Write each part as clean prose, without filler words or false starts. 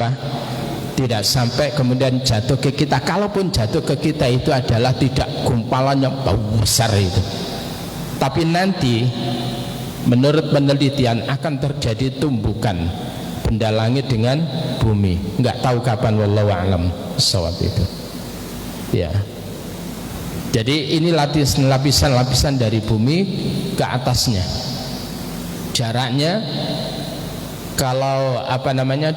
apa? Tidak sampai kemudian jatuh ke kita. Kalaupun jatuh ke kita itu adalah tidak gumpalan yang besar itu, tapi nanti menurut penelitian akan terjadi tumbukan benda langit dengan bumi. Nggak tahu kapan, wallahu a'lam bishawab itu. Ya. Jadi ini lapisan-lapisan dari bumi ke atasnya. Jaraknya kalau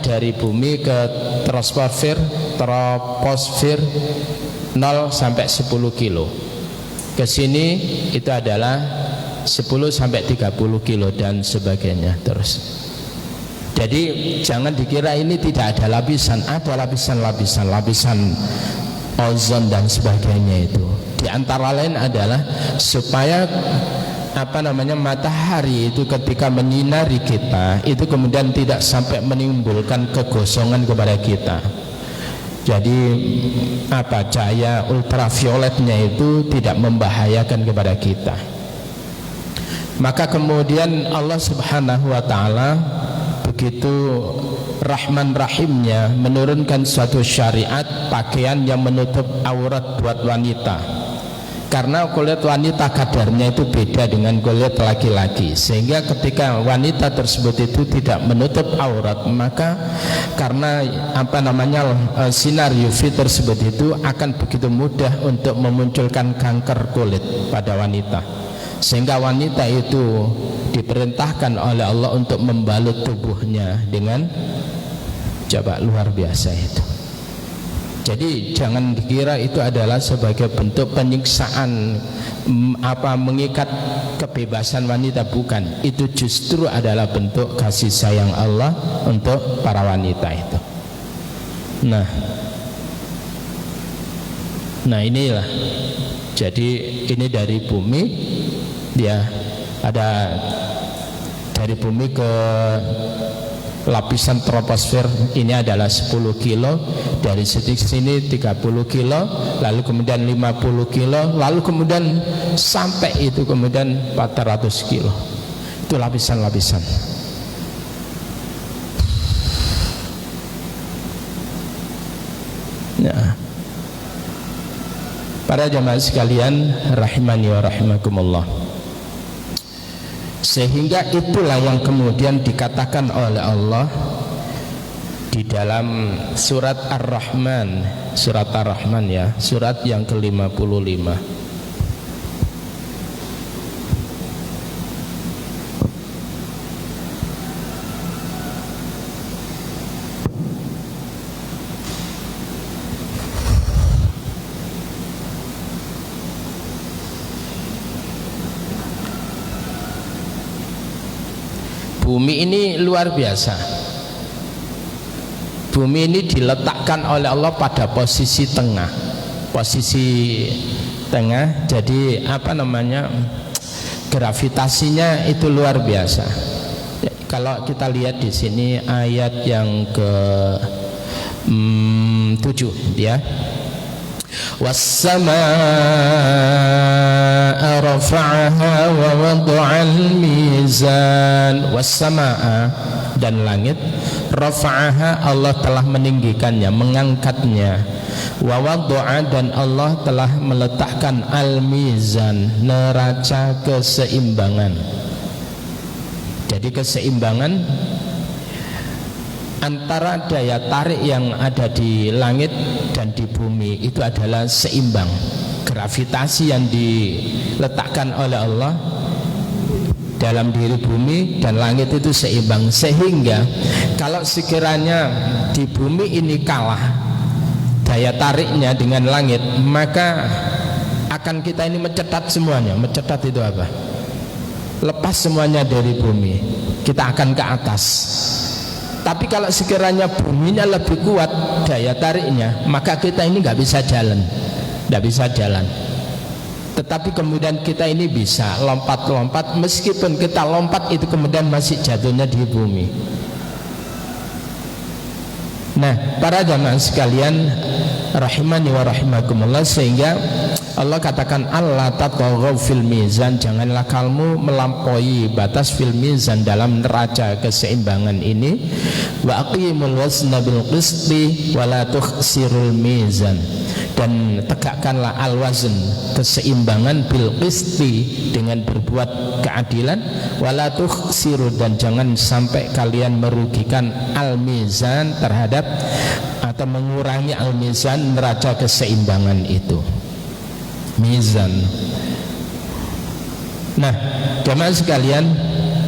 dari bumi ke troposfer 0 sampai 10 kilo. Ke sini itu adalah 10 sampai 30 kilo dan sebagainya terus. Jadi jangan dikira ini tidak ada lapisan, ada lapisan ozon dan sebagainya itu. Di antara lain adalah supaya matahari itu ketika menyinari kita itu kemudian tidak sampai menimbulkan kegosongan kepada kita. Jadi cahaya ultravioletnya itu tidak membahayakan kepada kita. Maka kemudian Allah Subhanahu wa taala begitu Rahman Rahimnya menurunkan suatu syariat pakaian yang menutup aurat buat wanita. Karena kulit wanita kadarnya itu beda dengan kulit laki-laki, sehingga ketika wanita tersebut itu tidak menutup aurat, maka karena sinar UV tersebut itu akan begitu mudah untuk memunculkan kanker kulit pada wanita, sehingga wanita itu diperintahkan oleh Allah untuk membalut tubuhnya dengan luar biasa itu. Jadi jangan dikira itu adalah sebagai bentuk penyiksaan, mengikat kebebasan wanita, bukan. Itu justru adalah bentuk kasih sayang Allah untuk para wanita itu. Nah inilah. Jadi ini dari bumi, dia ada dari bumi ke lapisan troposfer ini adalah 10 kilo, dari sini 30 kilo, lalu kemudian 50 kilo, lalu kemudian sampai itu kemudian 400 kilo. Itu lapisan-lapisan. Nah, para jamaah sekalian rahimani wa rahimakumullah. Sehingga itulah yang kemudian dikatakan oleh Allah di dalam surat Ar-Rahman, surat yang ke-55. Bumi ini luar biasa. Bumi ini diletakkan oleh Allah pada posisi tengah. Jadi gravitasinya itu luar biasa. Kalau kita lihat di sini ayat yang ke-7 ya. Was-samaa'a rafa'aha wa wada'al mizan. Was-samaa'a, dan langit, rafa'aha, Allah telah meninggikannya, mengangkatnya. Wa wada'a, dan Allah telah meletakkan al-mizan, neraca keseimbangan. Jadi keseimbangan antara daya tarik yang ada di langit dan di bumi itu adalah seimbang. Gravitasi yang diletakkan oleh Allah dalam diri bumi dan langit itu seimbang, sehingga kalau sekiranya di bumi ini kalah daya tariknya dengan langit, maka akan kita ini mencetat semuanya. Mencetat itu apa? Lepas semuanya dari bumi, kita akan ke atas. Tapi kalau sekiranya buminya lebih kuat daya tariknya, maka kita ini nggak bisa jalan. Tetapi kemudian kita ini bisa lompat-lompat, meskipun kita lompat itu kemudian masih jatuhnya di bumi. Nah, para jamaah sekalian rahimani wa rahimakumullah, sehingga Allah katakan Allah tataghaw fil mizan, janganlah kamu melampaui batas fil mizan, dalam neraca keseimbangan ini. Wa aqimul wazna bil qisti wa la tukhsirul mizan, dan tegakkanlah al wazn, keseimbangan, bil qisti, dengan berbuat keadilan, wa la tukhsiru, dan jangan sampai kalian merugikan al mizan terhadap atau mengurangi al mizan, neraca keseimbangan itu, mizan. Nah, jemaah sekalian,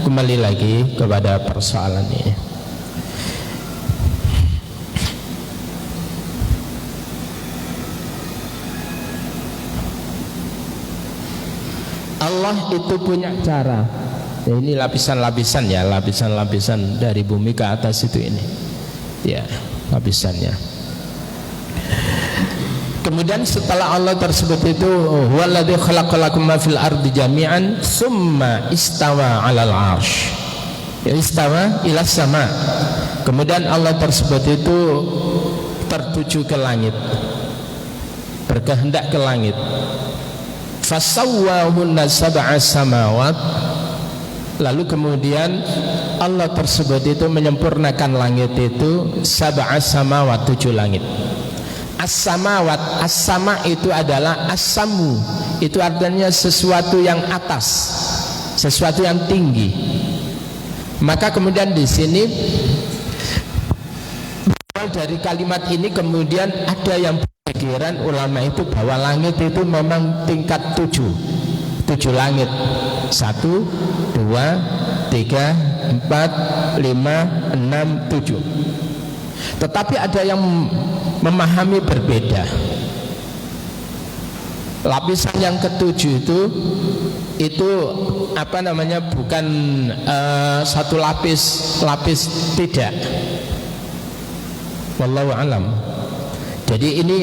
kembali lagi kepada persoalan ini. Allah itu punya cara. Ya, ini lapisan-lapisan ya, lapisan-lapisan dari bumi ke atas itu ini. Ya, lapisannya. Kemudian setelah Allah tersebut itu, huwaladzi khalaqalakum ma fil ardi jami'an tsumma istawa 'alal 'arsy. Ya, istawa ila sama. Kemudian Allah tersebut itu tertuju ke langit, berkehendak ke langit. Fasawwahunna sab'a samawat. Lalu kemudian Allah tersebut itu menyempurnakan langit itu sab'a samawat, 7 langit. As-samawat, as-sama itu adalah as-samu, itu artinya sesuatu yang atas, sesuatu yang tinggi. Maka kemudian di sini dari kalimat ini kemudian ada yang pikiran ulama itu bahwa langit itu memang tingkat 7 langit, 1, 2, 3, 4, 5, 6, 7. Tetapi ada yang memahami berbeda. Lapisan yang ketujuh itu apa namanya, bukan satu lapis tidak. Wallahu alam. Jadi ini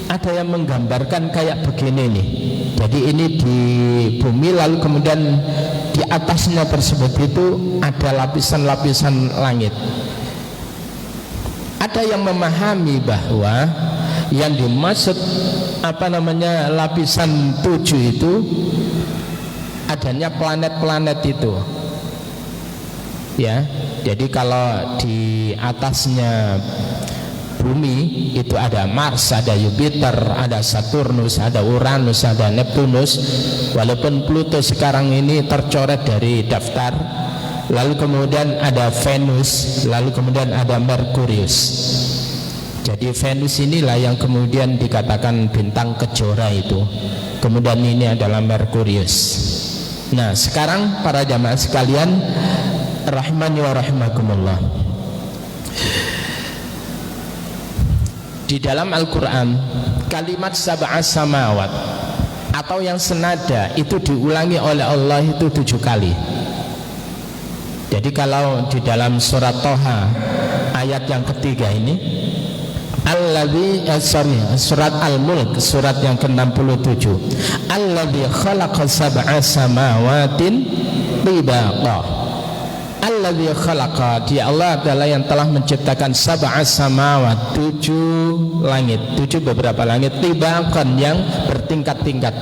ada yang menggambarkan kayak begini nih. Jadi ini di bumi, lalu kemudian di atasnya tersebut itu ada lapisan-lapisan langit. Ada yang memahami bahwa yang dimaksud apa namanya lapisan 7 itu adanya planet-planet itu. Ya, jadi kalau di atasnya bumi itu ada Mars, ada Jupiter, ada Saturnus, ada Uranus, ada Neptunus. Walaupun Pluto sekarang ini tercoret dari daftar. Lalu kemudian ada Venus, lalu kemudian ada Merkurius. Jadi Venus inilah yang kemudian dikatakan bintang kejora itu. Kemudian ini adalah Merkurius. Nah, sekarang para jamaah sekalian rahimani wa rahimakumullah, di dalam Al-Quran kalimat sab'a samawat atau yang senada itu diulangi oleh Allah itu 7 kali. Jadi kalau di dalam surat Toha ayat yang ketiga ini, surat Al-Mulk surat yang ke-67, alladzi khalaqa sab'a samawatin tibaqa. Alladzi khalaqa, dia Allah adalah yang telah menciptakan sab'a samawat, 7 langit, 7 beberapa langit, tibaqan yang bertingkat-tingkat.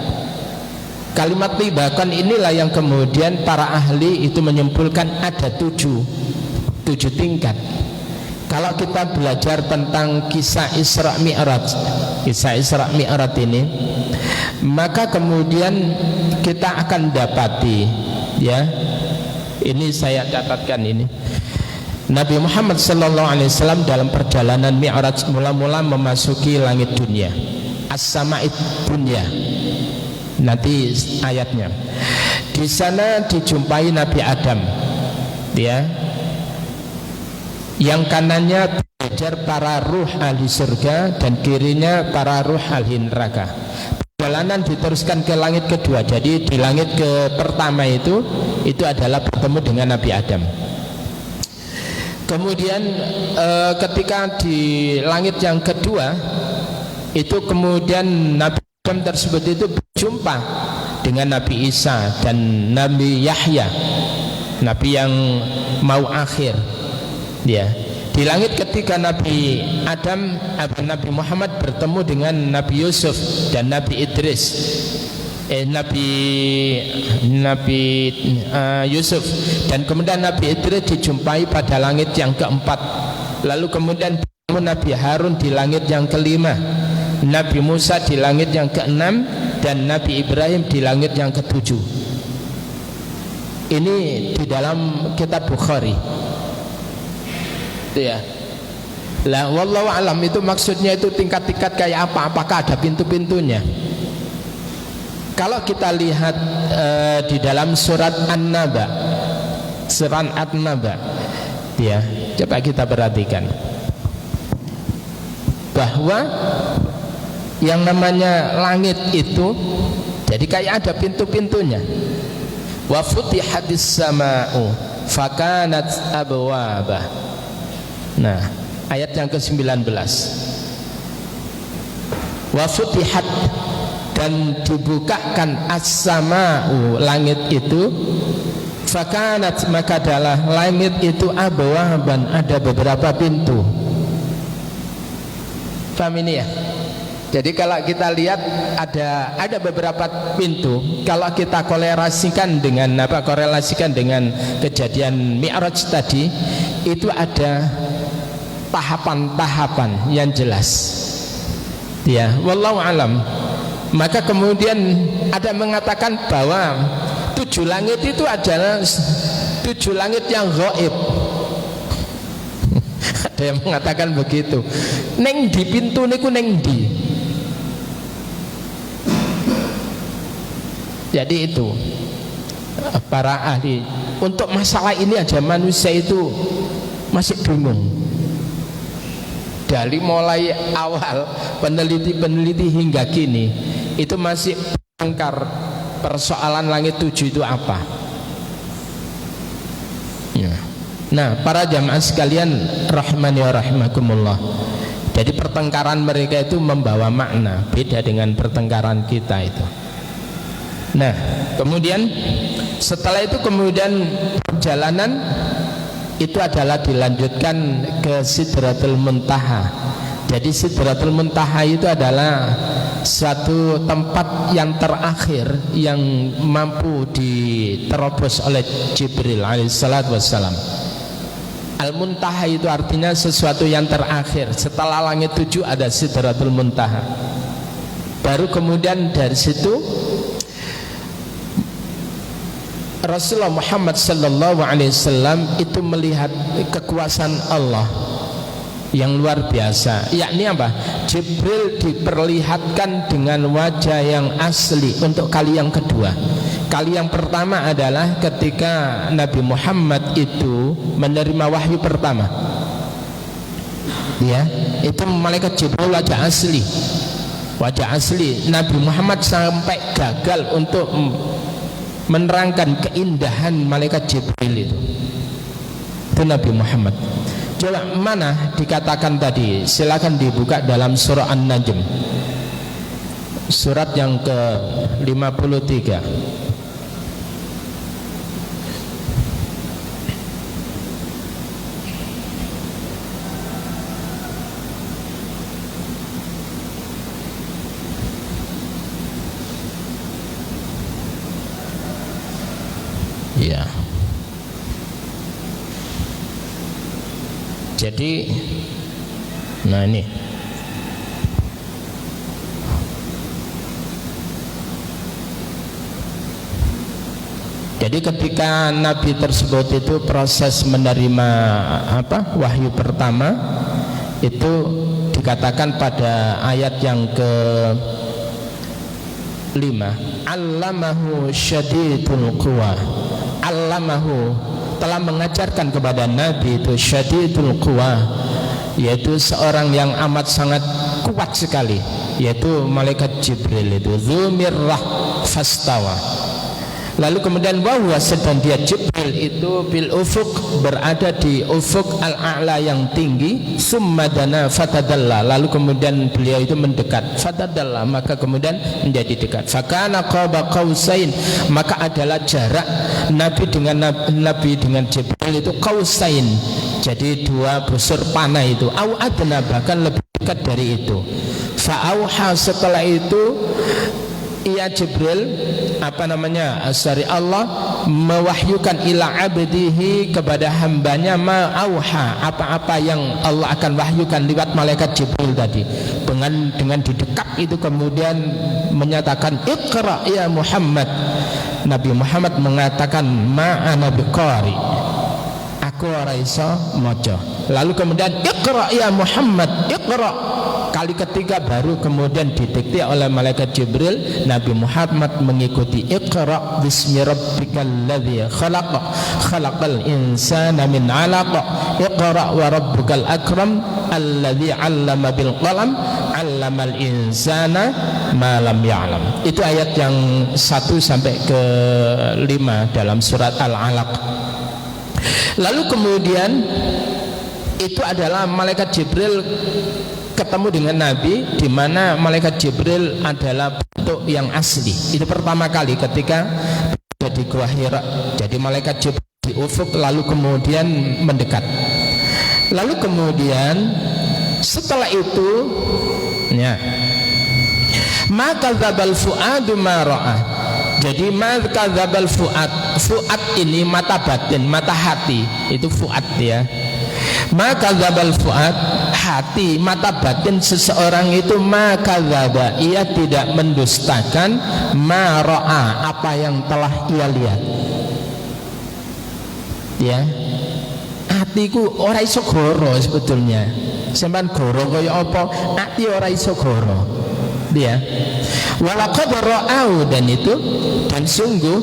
Kalimat tibakan inilah yang kemudian para ahli itu menyimpulkan ada 7 tingkat. Kalau kita belajar tentang kisah Isra Mi'raj, ini, maka kemudian kita akan dapati, ya, ini saya catatkan ini, Nabi Muhammad SAW dalam perjalanan Mi'raj mula-mula memasuki langit dunia, as-sama'id dunia. Nanti ayatnya. Di sana dijumpai Nabi Adam, ya, yang kanannya belajar para ruh ahli surga dan kirinya para ruh ahli neraka. Perjalanan diteruskan ke langit kedua. Jadi di langit ke pertama itu adalah bertemu dengan Nabi Adam. Kemudian ketika di langit yang kedua itu kemudian Nabi Adam tersebut itu berjumpa dengan Nabi Isa dan Nabi Yahya, Nabi yang mau akhir. Ya, Di langit ketika Nabi Nabi Muhammad bertemu dengan Nabi Yusuf dan Nabi Idris, Nabi Yusuf, dan kemudian Nabi Idris dijumpai pada langit yang keempat. Lalu kemudian Nabi Harun di langit yang kelima, Nabi Musa di langit yang keenam, dan Nabi Ibrahim di langit yang ketujuh. Ini di dalam kitab Bukhari. Ya. Lah wallahu alam itu maksudnya itu tingkat-tingkat kayak apa? Apakah ada pintu-pintunya? Kalau kita lihat di dalam surat An-Naba, ya, coba kita perhatikan bahwa yang namanya langit itu jadi kayak ada pintu-pintunya. Wa futihatis sama'u fakanat abwaba. Nah, ayat yang ke-19. Wa futihat, dan dibukakan as-sama'u, langit itu, fakanat, maka adalah langit itu abwaban, ada beberapa pintu. Paham ini ya? Jadi kalau kita lihat ada beberapa pintu. Kalau kita korelasikan dengan kejadian Mi'raj tadi, itu ada tahapan-tahapan yang jelas. Ya, wallahu alam. Maka kemudian ada mengatakan bahwa 7 langit itu adalah 7 langit yang gaib. Ada yang mengatakan begitu. Neng di pintu niku neng di. Jadi itu para ahli untuk masalah ini aja manusia itu masih bingung. Dari mulai awal peneliti hingga kini itu masih bertengkar persoalan langit 7 itu apa. Ya. Nah, para jamaah sekalian rahmani wa rahimakumullah. Jadi pertengkaran mereka itu membawa makna beda dengan pertengkaran kita itu. Nah, kemudian setelah itu kemudian perjalanan itu adalah dilanjutkan ke Sidratul Muntaha. Jadi Sidratul Muntaha itu adalah suatu tempat yang terakhir yang mampu diterobos oleh Jibril alaihissalatu wassalam. Al-Muntaha itu artinya sesuatu yang terakhir. Setelah langit 7 ada Sidratul Muntaha. Baru kemudian dari situ Rasulullah Muhammad sallallahu alaihi wasallam itu melihat kekuasaan Allah yang luar biasa. Yakni apa? Jibril diperlihatkan dengan wajah yang asli untuk kali yang kedua. Kali yang pertama adalah ketika Nabi Muhammad itu menerima wahyu pertama. Ya, itu malaikat Jibril wajah asli. Wajah asli Nabi Muhammad sampai gagal untuk menerangkan keindahan malaikat Jibril itu Nabi Muhammad. Coba mana dikatakan tadi? Silakan dibuka dalam surah An-Najm, surat yang ke-53. Ya. Jadi nah ini jadi ketika Nabi tersebut itu proses menerima wahyu pertama itu dikatakan pada ayat yang ke-5, allamahu syadidul quwa. Allamahu, telah mengajarkan kepada Nabi itu syadidul quwa, yaitu seorang yang amat sangat kuat sekali, yaitu malaikat Jibril itu dzumirrah fastawa. Lalu kemudian bahwa sedang dia Jibril itu bil ufuk, berada di ufuk al-a'la yang tinggi, summa dana fatadalla, lalu kemudian beliau itu mendekat, fatadalla, maka kemudian menjadi dekat. Fakana qaba qausain, maka adalah jarak Nabi dengan Jibril itu qausain, Jadi 2 busur panah itu, au adna, bahkan lebih dekat dari itu. Fa'auha, setelah itu ia Jibril Allah mewahyukan ila abdihi, kepada hambanya, ma'auha, apa-apa yang Allah akan wahyukan lewat malaikat Jibril tadi. Dengan didekap itu kemudian menyatakan Iqra ya Muhammad. Nabi Muhammad mengatakan ma'ana biqari, aku ora iso maca. Lalu kemudian Iqra ya Muhammad, Iqra. Kali ketiga baru kemudian didikte oleh malaikat Jibril. Nabi Muhammad mengikuti Iqra bismi rabbikal ladzi khalaq, khalaqal insana min 'alaq, Iqra wa rabbukal akram alladzi 'allama bil qalam, 'allamal insana ma lam ya'lam. Itu ayat yang 1 sampai ke 5 dalam surat Al-Alaq. Lalu kemudian itu adalah malaikat Jibril ketemu dengan Nabi, di mana malaikat Jibril adalah bentuk yang asli. Itu pertama kali ketika di Gua Hira. Jadi malaikat Jibril di ufuk, lalu kemudian mendekat. Lalu kemudian setelah itu ya, maka dzabal fuadu ma ra'a. Jadi maka dzabal fuad ini mata batin, mata hati, itu fuad ya. Maka dzabal fuad, hati, mata batin seseorang itu, maka dzaba, ia tidak mendustakan ma ra'a, apa yang telah ia lihat. Ya, hatiku ora iso goro sebetulnya. Sampeyan goro kaya apa? Hati ora iso goro. Ya. Walaqad ra'au, dan itu, dan sungguh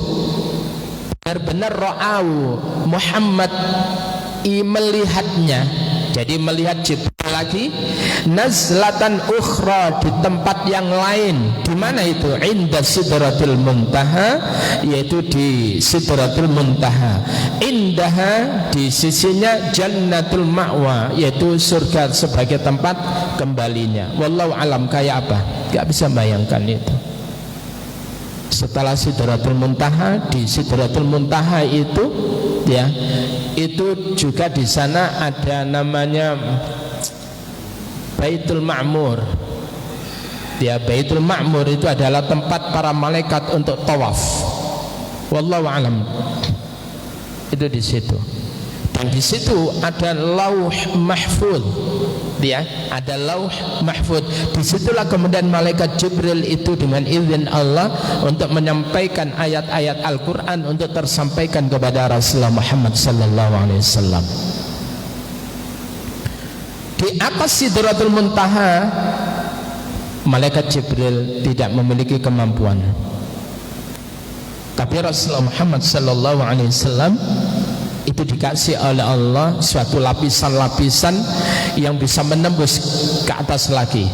benar-benar ra'au Muhammad melihatnya. Jadi melihat Jibril lagi nazlatan ukhra, di tempat yang lain. Di mana itu? Inda sidratil muntaha, yaitu di sidratil muntaha. Indaha, di sisinya, jannatul ma'wa, yaitu surga sebagai tempat kembalinya. Wallahu alam, kayak apa? Gak bisa bayangkan itu. Setelah sidratul muntaha, di sidratul muntaha itu ya, itu juga di sana ada namanya Baitul Ma'mur. Ya, Baitul Ma'mur itu adalah tempat para malaikat untuk tawaf. Wallahu alam. Itu di situ. Dan di situ ada Lauh Mahfuz. Ya, ada Lauh Mahfuz. Disitulah kemudian malaikat Jibril itu dengan izin Allah untuk menyampaikan ayat-ayat Al-Quran untuk tersampaikan kepada Rasulullah Muhammad sallallahu alaihi wasallam. Di atas Sidratul Muntaha, malaikat Jibril tidak memiliki kemampuan. Tapi Rasulullah Muhammad sallallahu alaihi wasallam itu dikasih oleh Allah suatu lapisan-lapisan yang bisa menembus ke atas lagi,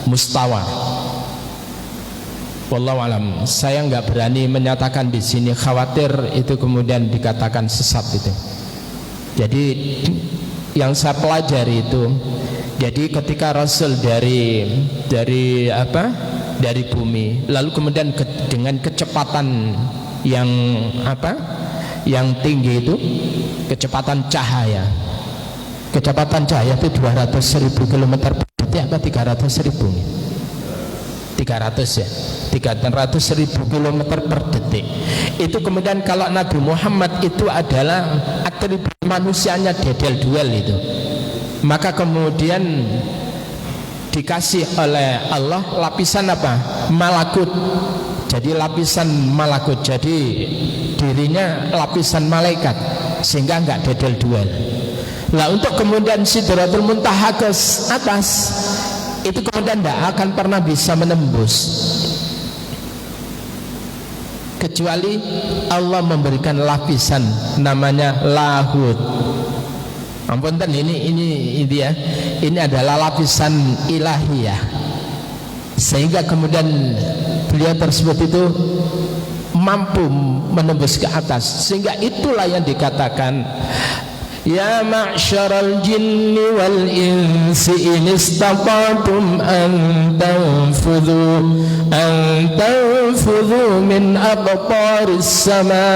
mustawa. Wallahu alam. Saya nggak berani menyatakan di sini, khawatir itu kemudian dikatakan sesat itu. Jadi yang saya pelajari itu, jadi ketika Rasul dari bumi, lalu kemudian dengan kecepatan yang yang tinggi itu, kecepatan cahaya itu 200.000 km per detik apa 300.000? 300 ya, 300.000 km per detik. Itu kemudian kalau Nabi Muhammad itu adalah atribut manusianya dedel duel itu, maka kemudian dikasih oleh Allah lapisan apa? Malakut. Jadi lapisan malakut, jadi dirinya lapisan malaikat, sehingga enggak dedel duel. Nah, untuk kemudian Sidratul Muntaha ke atas itu kemudian tidak akan pernah bisa menembus, kecuali Allah memberikan lapisan namanya lahut. Ampunten, ini dia, ini adalah lapisan ilahiyah, sehingga kemudian beliau tersebut itu mampu menembus ke atas, sehingga itulah yang dikatakan ya ma'syaral jinni wal insi in istata'tum an tanfudhu min aqtaris sama.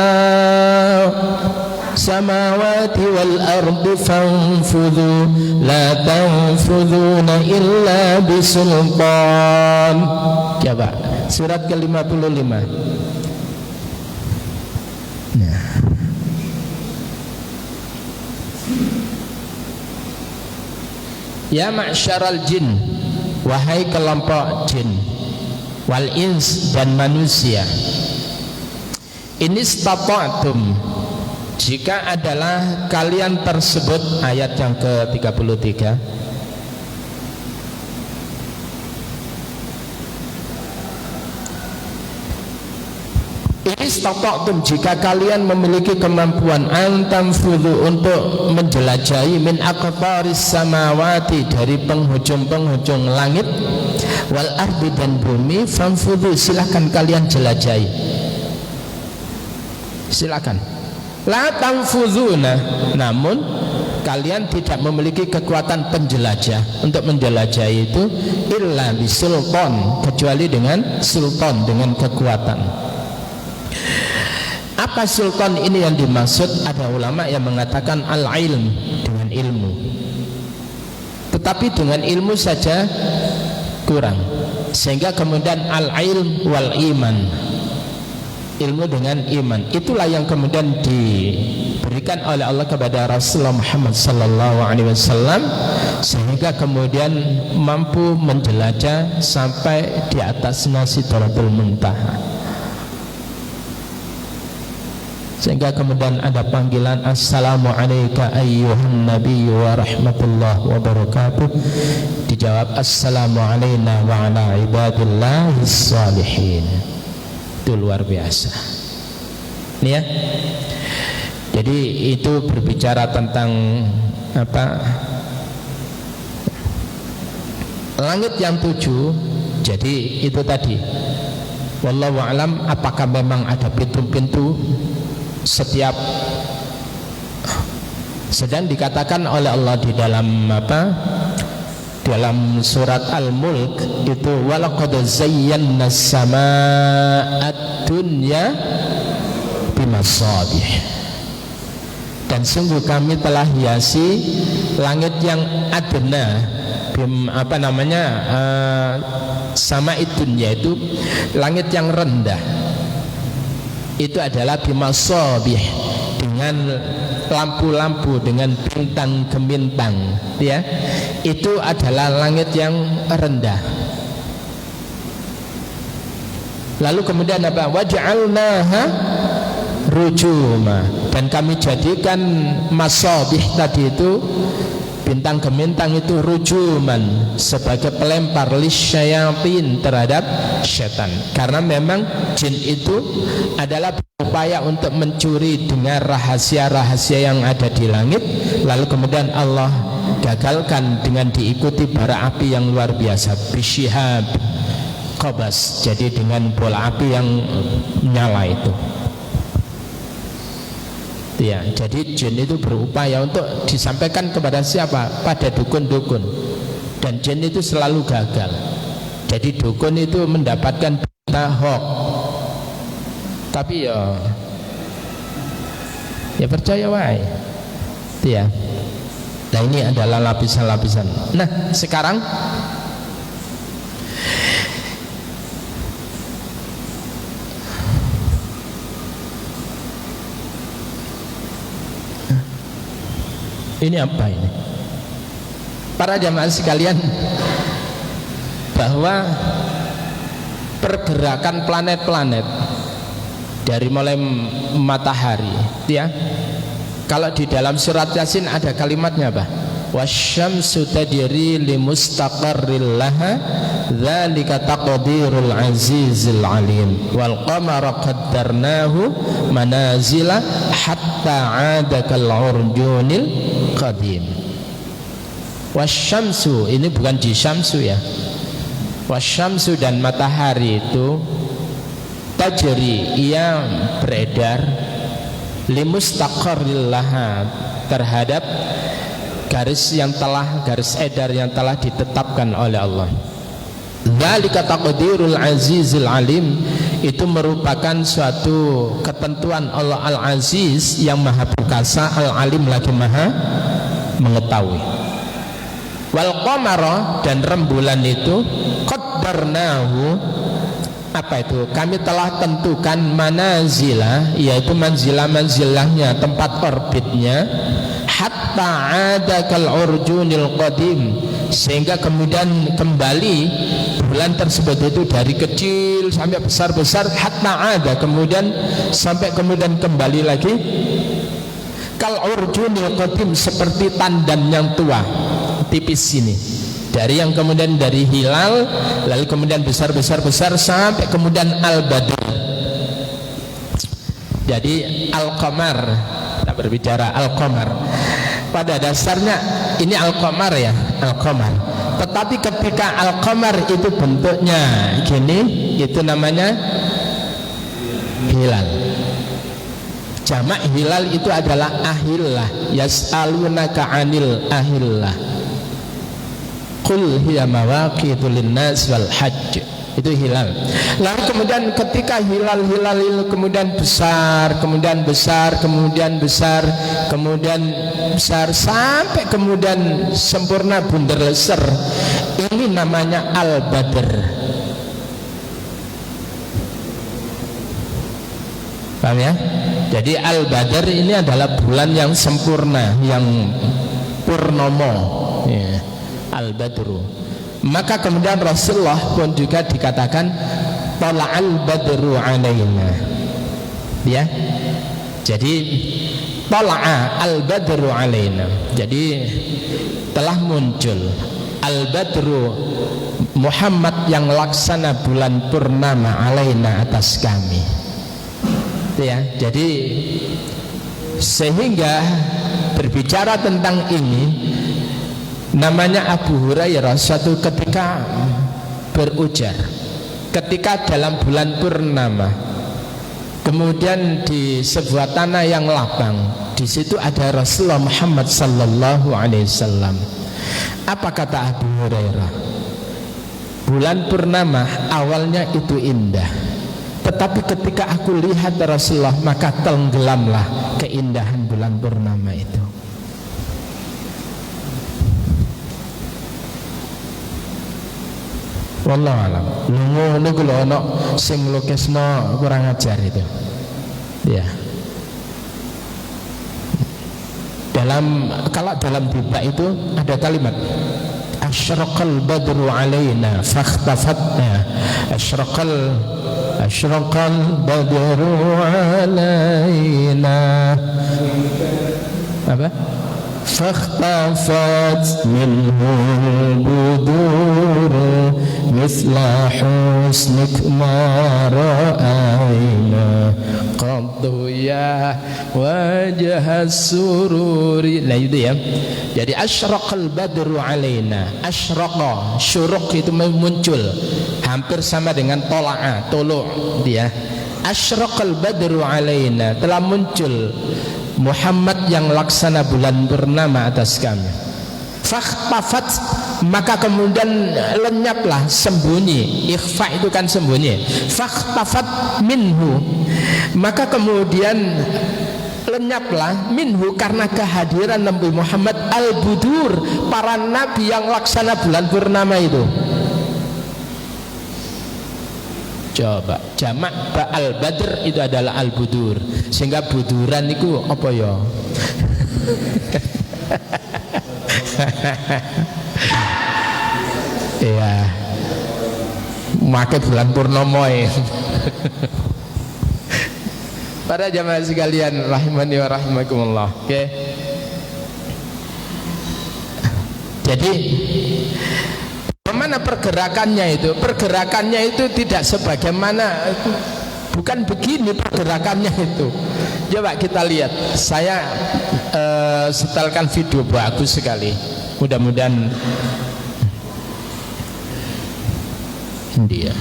samawati wal ardi fanfudhu la tanfudhuna illa bisultan. Coba surat ke-55. Nah. Ya ma'syaral jin, wahai kelompok jin, wal ins dan manusia, inistata'tum, jika adalah kalian tersebut, ayat yang ke-33, inistata'tum, jika kalian memiliki kemampuan antamfudhu, untuk menjelajahi min aqtaris samawati, dari penghujung-penghujung langit, wal ardi dan bumi, fanfudhu, silahkan kalian jelajahi, silakan. La tanfudhuna, namun kalian tidak memiliki kekuatan penjelajah untuk menjelajahi itu, illa bisultan, kecuali dengan sultan, dengan kekuatan. Apa sultan ini yang dimaksud? Ada ulama yang mengatakan al-ilm, dengan ilmu. Tetapi dengan ilmu saja kurang, sehingga kemudian al-ilm wal iman, ilmu dengan iman, itulah yang kemudian diberikan oleh Allah kepada Rasulullah Muhammad sallallahu alaihi wasallam, sehingga kemudian mampu menjelajah sampai di atas Sidratul Muntaha. Sehingga kemudian ada panggilan assalamu alayka ayyuhan nabiy wa rahmatullah wa barakatuh, dijawab assalamu alayna wa ala ibadillahis salihin. Itu luar biasa. Ini ya. Jadi itu berbicara tentang apa? Langit yang 7. Jadi itu tadi. Wallahu alam, apakah memang ada pintu-pintu setiap, sedang dikatakan oleh Allah di dalam apa? Dalam surat Al-Mulk itu, walaqad zayyana as-samaa'a dunya bimasabih, dan sungguh kami telah hiasi langit yang adna, apa namanya, sama itu, yaitu langit yang rendah, itu adalah bimasabih, dengan lampu-lampu, dengan bintang gemintang, ya. Itu adalah langit yang rendah. Lalu kemudian apa? Waj'alnaha rujuma, dan kami jadikan masabih tadi itu, bintang gemintang itu, rujuman, sebagai pelempar lisyayatin, terhadap setan. Karena memang jin itu adalah berupaya untuk mencuri dengar rahasia-rahasia yang ada di langit, lalu kemudian Allah gagalkan dengan diikuti bara api yang luar biasa, bisyihab qabas, jadi dengan bola api yang nyala itu. Ya, jadi jin itu berupaya untuk disampaikan kepada siapa? Pada dukun-dukun. Dan jin itu selalu gagal. Jadi dukun itu mendapatkan berita hoax. Tapi ya percaya wae. Ya. Nah, ini adalah lapisan-lapisan. Nah, sekarang ini apa ini? Para jamaah sekalian, bahwa pergerakan planet-planet dari mulai matahari, ya. Kalau di dalam surat Yasin ada kalimatnya apa? Wasyamsu tajri limustaqarril laha dzalika taqdirul azizil alim wal qamara qaddarnahu manazila hatta 'ada kal urjunil qadim. Wasyamsu, ini bukan di syamsu ya. Wasyamsu, dan matahari itu tajri, ia beredar, limustaqarril laha, terhadap garis edar yang telah ditetapkan oleh Allah. Dzalika taqdirul azizil alim, itu merupakan suatu ketentuan Allah Al-Aziz yang maha perkasa, Al-Alim lagi maha mengetahui. Wal qamara, dan rembulan itu qaddarnahu, apa itu? Kami telah tentukan manazila, yaitu manzilah-manzilahnya, tempat orbitnya, hatta ada kal urjunil qadim, sehingga kemudian kembali bulan tersebut itu dari kecil sampai besar-besar, hatta ada, kemudian sampai kemudian kembali lagi kal urjunil qadim, seperti tandan yang tua, tipis ini, dari yang kemudian dari hilal lalu kemudian besar-besar sampai kemudian al-badr. Jadi al-qamar, kita berbicara al-qamar, pada dasarnya ini al-qamar ya, al-qamar. Tetapi ketika al-qamar itu bentuknya gini, itu namanya hilal. Jamak hilal itu adalah ahillah. Yas'alunaka 'anil ahillah, qul hiya mawaqitu linnas wal hajj. Itu hilal. Lalu kemudian ketika hilal itu kemudian besar, kemudian besar, kemudian besar, kemudian besar, sampai kemudian sempurna bunder leser, ini namanya al-badr. Paham ya? Jadi al-badr ini adalah bulan yang sempurna, yang purnomo ya. Al-badru. Maka kemudian Rasulullah pun juga dikatakan tala'al badru alaina, ya. Jadi tala'a al-badru alaina, jadi telah muncul al-badru Muhammad yang laksana bulan purnama alaina, atas kami, ya. Jadi sehingga berbicara tentang ini, namanya Abu Hurairah suatu ketika berujar, ketika dalam bulan purnama, kemudian di sebuah tanah yang lapang, di situ ada Rasulullah Muhammad sallallahu alaihi wasallam. Apa kata Abu Hurairah? Bulan purnama awalnya itu indah, tetapi ketika aku lihat Rasulullah, maka tenggelamlah keindahan bulan purnama itu. Wallahu alam. Ngono ku lho ana sing lukisno kurang ajar itu. Ya. Kalau dalam tiba itu ada kalimat asyraqal badru alaina fakhtafatna. Asyraqal badru alaina. Apa? فاختفت منه البدور مثل حسنك ما رأينا قد يا وجه السرور. Nah itu ya. Jadi asyraqal badru alaina. Asyraqa, syuruq itu muncul, hampir sama dengan tola'a, tolu' dia. Asyraqal badru alaina, telah muncul Muhammad yang laksana bulan purnama atas kami. Fakhtafat, maka kemudian lenyaplah, sembunyi. Ikhfa itu kan sembunyi. Fakhtafat minhu, maka kemudian lenyaplah minhu, karena kehadiran Nabi Muhammad al-budur, para nabi yang laksana bulan purnama itu. Coba jamak al-badr itu adalah al-budur, sehingga buduran itu apa ya? Iya, makai bulan purnomo ya. Para jamaah sekalian rahimani wa rahimakumullah. Oke. Jadi bagaimana pergerakannya itu? Pergerakannya itu tidak sebagaimana, bukan begini pergerakannya itu. Coba kita lihat. Saya setelkan video bagus sekali. Mudah-mudahan dia.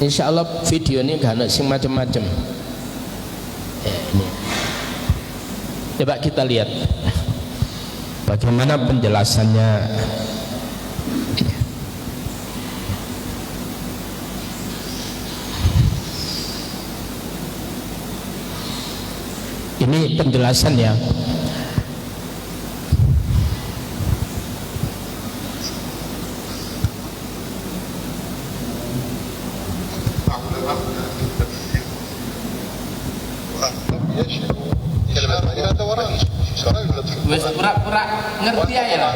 Insya Allah video ini gak ada sing macam-macam. Ini. Coba kita lihat Bagaimana penjelasannya? Ini penjelasan ya. Wes pura-pura ngerti aja lah.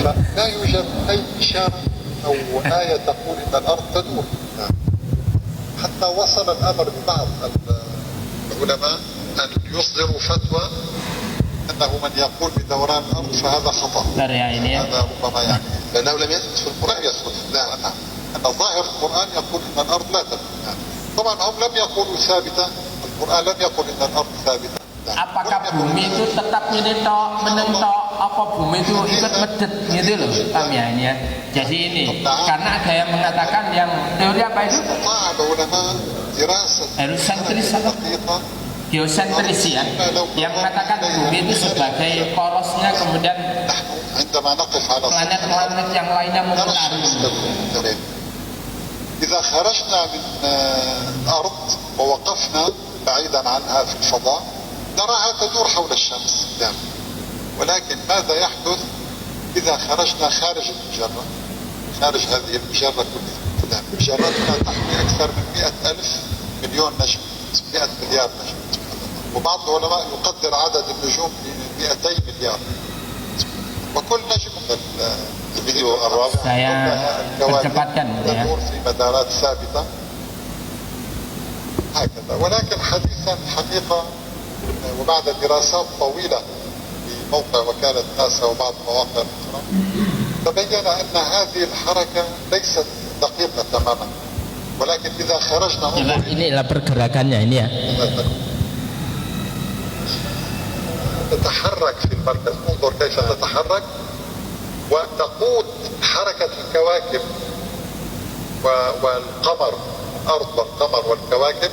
فلا يوجد أي إشارة أو آية تقول إن الأرض تدور. حتى وصل الأمر ببعض العلماء أن يصدروا فتوى أنه من يقول بدوران الأرض فهذا خطأ. هذا ربما يعني لأنه لم يثبت في القرآن. يثبت لا نعم أن ظاهر القرآن يقول أن الأرض لا تدور. طبعا هم لم يقولوا ثابتة. القرآن لم يقل إن الأرض ثابتة. Apakah bumi itu tetap menentok, apa bumi itu ikut medet gitu loh, paham ya ini ya. Jadi ini karena ada yang mengatakan yang teori apa itu? Heliosentris apa? Geosentris ya, yang mengatakan bumi itu sebagai porosnya kemudian planet-planet yang lainnya memutari. إذا خرجنا من الأرض ووقفنا بعيدا عنها في الفضاء نراها تدور حول الشمس دائما. ولكن ماذا يحدث إذا خرجنا خارج المجرة، خارج هذه المجرة كلها؟ مجرتنا تحوي أكثر من 100,000 مليون نجم، 100 مليار نجم، وبعض العلماء يقدر عدد النجوم ب 200 مليار. وكل نجم الفيديو الرابع تدور في مدارات ثابتة هكذا. ولكن حديثا الحقيقة وبعد دراسات طويلة في موقع وكالة ناسا وبعض المواقع الأخرى تبين أن هذه الحركة ليست دقيقة تماما. ولكن إذا خرجنا inilah pergerakannya ini ya. تتحرك في المركز. انظر كيف تتحرك وتقود حركة الكواكب والقمر. الأرض والقمر والكواكب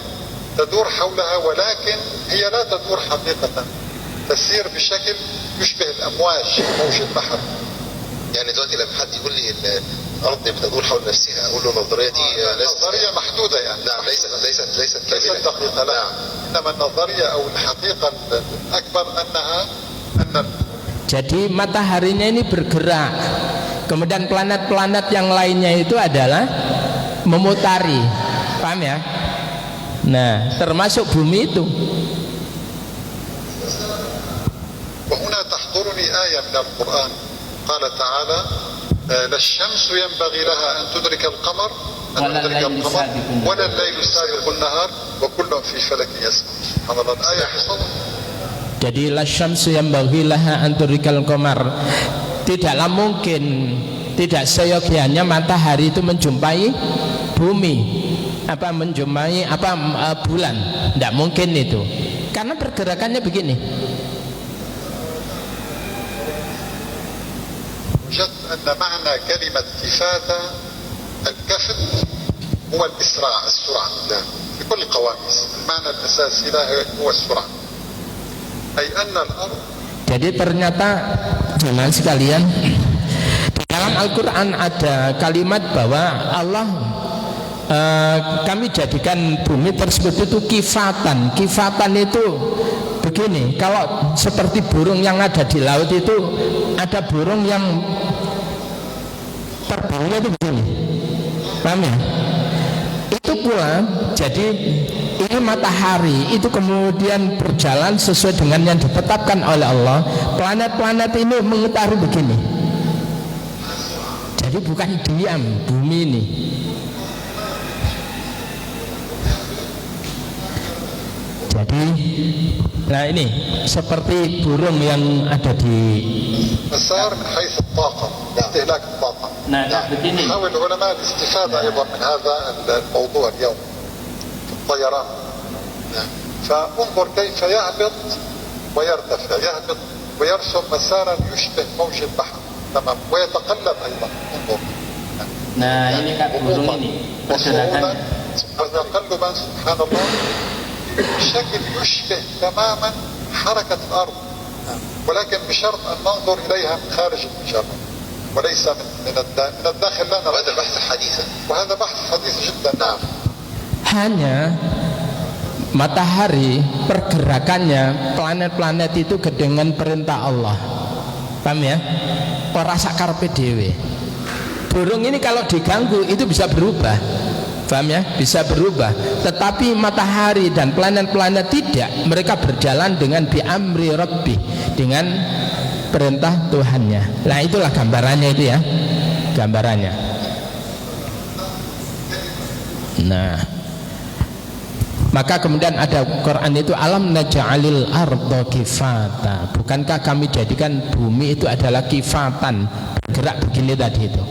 تدور حولها، ولكن هي لا تدور حقيقة، تسير بشكل يشبه الأمواج، موج البحر. يعني دلوقتي لما حد يقول لي الأرض بتدور حول نفسها أقول له النظرية دي نظرية محدودة يعني. نعم ليست دقيقة لا. إنما النظرية أو الحقيقة الأكبر أنها Jadi mataharinya ini bergerak, kemudian planet-planet yang lainnya itu adalah memutari, paham ya? Nah, termasuk bumi itu. وهنا تحضرني آية من القرآن قال تعالى لا الشمس ينبغي لها أن تدرك القمر ولا الليل سابق النهار وكل في فلك يسبح. سبحان الله. الآية حصلت. Jadi la syamsu yanbaghi laha an tudrikal qamar. Tidaklah mungkin, tidak seyogianya matahari itu menjumpai bumi, menjumpai bulan. Tidak mungkin itu. Karena pergerakannya begini. وجدت أن معنى كلمة كفاتة الكفت هو الإسراع، السرعة في كل القواميس. المعنى الأساسي لها هو السرعة. أي أن الأرض. Jadi ternyata jemaah sekalian, di dalam Al-Quran ada kalimat bahwa Allah kami jadikan bumi tersebut itu kifatan. Kifatan itu begini, kalau seperti burung yang ada di laut itu ada burung yang terbangnya itu begini, paham ya? Itu pula jadi ini matahari itu kemudian berjalan sesuai dengan yang ditetapkan oleh Allah. Planet-planet ini mengetahui begini. Jadi bukan diam bumi ini. Jadi, nah ini seperti burung yang ada di مسار من حيث الطاقة، استهلاك الطاقة. begini. يحاول العلماء الاستفادة أيضا من هذا الموضوع اليوم في الطيران. فانظر كيف يهبط ويرتفع، يهبط ويرسم مسارا يشبه موج البحر، تمام، ويتقلب أيضا. انظر. Nah ini kan burung ini pergerakannya. وتقلبا سبحان الله بشكل يشبه تماما حركة الأرض، ولكن بشرط أن ننظر إليها من خارج المجرة وليس من الداخل. لا نرى. وهذا بحث حديثا. وهذا بحث حديث جدا. نعم. Hanya matahari pergerakannya planet-planet itu dengan perintah Allah. Paham ya? Ora sakarepe dhewe. Burung ini kalau diganggu itu bisa berubah. Paham ya? Bisa berubah. Tetapi matahari dan planet-planet tidak. Mereka berjalan dengan bi'amri rabbi, dengan perintah Tuhannya. Nah, itulah gambarannya itu ya. Gambarannya. Nah, maka kemudian ada Quran itu alam naj'alil arda kifata. Bukankah kami jadikan bumi itu adalah kifatan, bergerak begini tadi itu.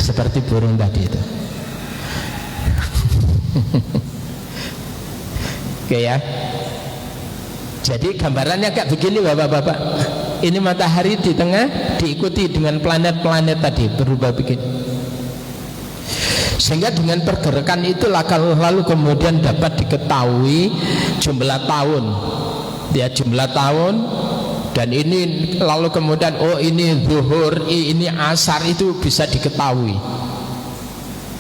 Seperti burung tadi itu. Oke ya. Jadi gambarannya kayak begini Bapak-bapak. Ini matahari di tengah diikuti dengan planet-planet tadi berubah begini. Sehingga dengan pergerakan itulah lalu kemudian dapat diketahui jumlah tahun, ya jumlah tahun, dan ini lalu kemudian oh ini zuhur, ini asar, itu bisa diketahui,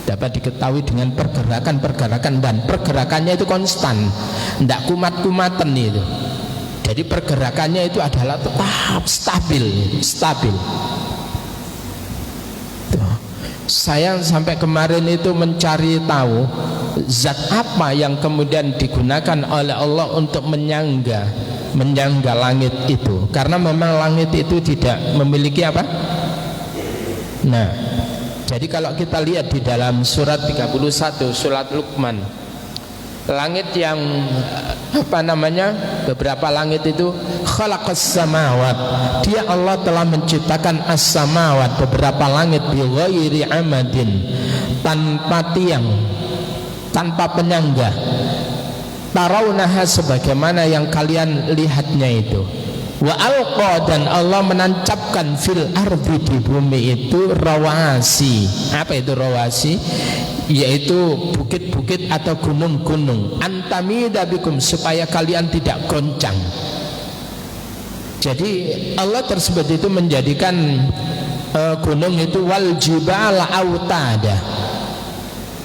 dapat diketahui dengan pergerakan dan pergerakannya itu konstan, tidak kumat-kumatan itu. Jadi pergerakannya itu adalah tetap stabil. Saya sampai kemarin itu mencari tahu zat apa yang kemudian digunakan oleh Allah untuk menyangga langit itu, karena memang langit itu tidak memiliki apa? Nah, jadi kalau kita lihat di dalam surat 31 surat Luqman, langit yang apa namanya, beberapa langit itu khalaqas samawat, dia Allah telah menciptakan as-samawat, beberapa langit bi ghairi amadin, tanpa tiang, tanpa penyangga, tarawunaha, sebagaimana yang kalian lihatnya itu. Wa alqa, dan Allah menancapkan fil ardi, di bumi itu rawasi. Apa itu rawasi? Yaitu bukit-bukit atau gunung-gunung, antamida bikum, supaya kalian tidak goncang. Jadi Allah tersebut itu menjadikan gunung itu wal jibala autada,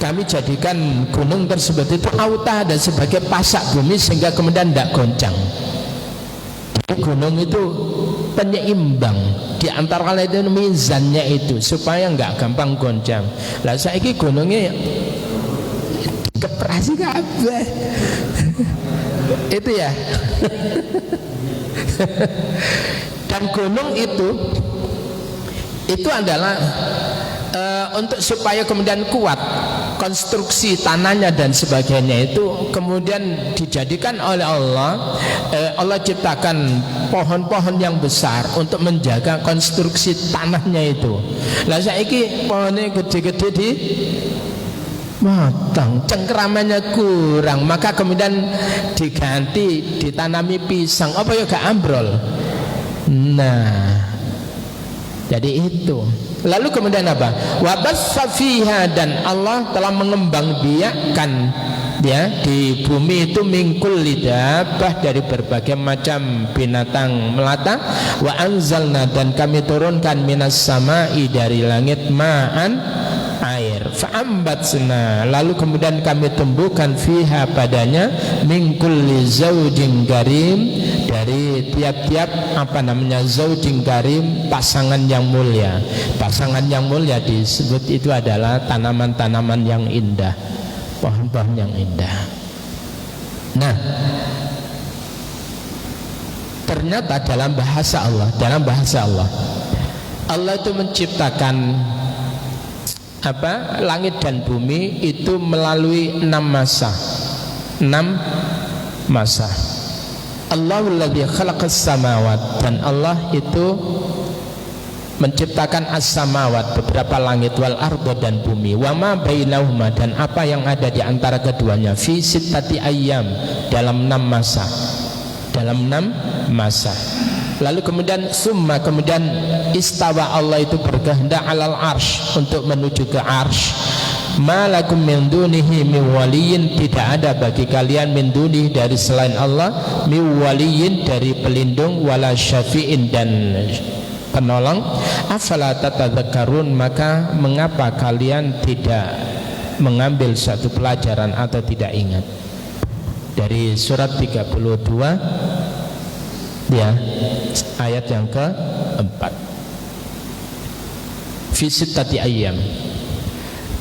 kami jadikan gunung tersebut itu autada, sebagai pasak bumi, sehingga kemudian tidak goncang. Gunung itu penyeimbang di antara itu mizannya itu, supaya nggak gampang goncang. Lah saiki gunungnya keprasi kabeh. Itu ya. Dan gunung itu adalah untuk supaya kemudian kuat konstruksi tanahnya dan sebagainya, itu kemudian dijadikan oleh Allah. Allah ciptakan pohon-pohon yang besar untuk menjaga konstruksi tanahnya itu. Lah saiki pohonnya gede-gede di matang, cengkeramannya kurang, maka kemudian diganti ditanami pisang, apa ya gak ambrol. Nah, jadi itu. Lalu kemudian apa? Wabassa fiha, dan Allah telah mengembangbiakkan ya di bumi itu mingkul lidabah, dari berbagai macam binatang melata. Wa anzalna, dan kami turunkan minas sama'i, dari langit, ma'an, air. Fa'ambatsna, lalu kemudian kami tumbuhkan fiha, padanya, mingkul li zaujin karim, dari tiap-tiap apa namanya zaujin karim, pasangan yang mulia. Pasangan yang mulia disebut itu adalah tanaman-tanaman yang indah, pohon-pohon yang indah. Nah, ternyata dalam bahasa Allah, Allah itu menciptakan apa, langit dan bumi itu melalui 6 masa. Allahul ladzi khalaqas samawat, dan Allah itu menciptakan as-samawat, beberapa langit, wal arda, dan bumi, wa ma bainahuma, dan apa yang ada di antara keduanya, fi sittati ayyam, dalam 6 masa. Lalu kemudian summa, kemudian istawa, Allah itu berkehendak alal arsh, untuk menuju ke arsh. malakum min dunihi min waliyin, tidak ada bagi kalian min dunihi dari selain Allah, min waliyin dari pelindung, wala syafi'in dan penolong. Afala tatadzakkarun, maka mengapa kalian tidak mengambil satu pelajaran atau tidak ingat? Dari surat 32 ya, ayat yang keempat. Fi sittati ayyam.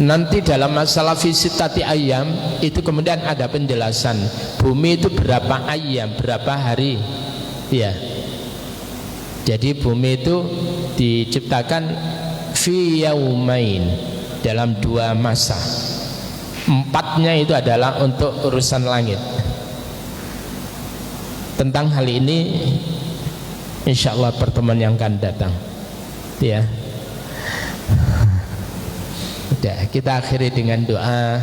Nanti dalam masalah fi sittati ayyam itu kemudian ada penjelasan bumi itu berapa ayyam, berapa hari ya. Jadi bumi itu diciptakan fi yaumain, dalam 2 masa. 4-nya itu adalah untuk urusan langit. Tentang hal ini insyaallah pertemuan yang akan datang ya. Udah, kita akhiri dengan doa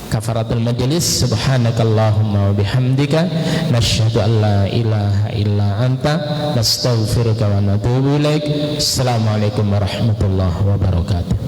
kafaratul majlis. Subhanakallahumma wa bihamdika nasyhadu an la ilaha illa anta nastaghfiruka wa natubu ilaik. Assalamualaikum warahmatullahi wabarakatuh.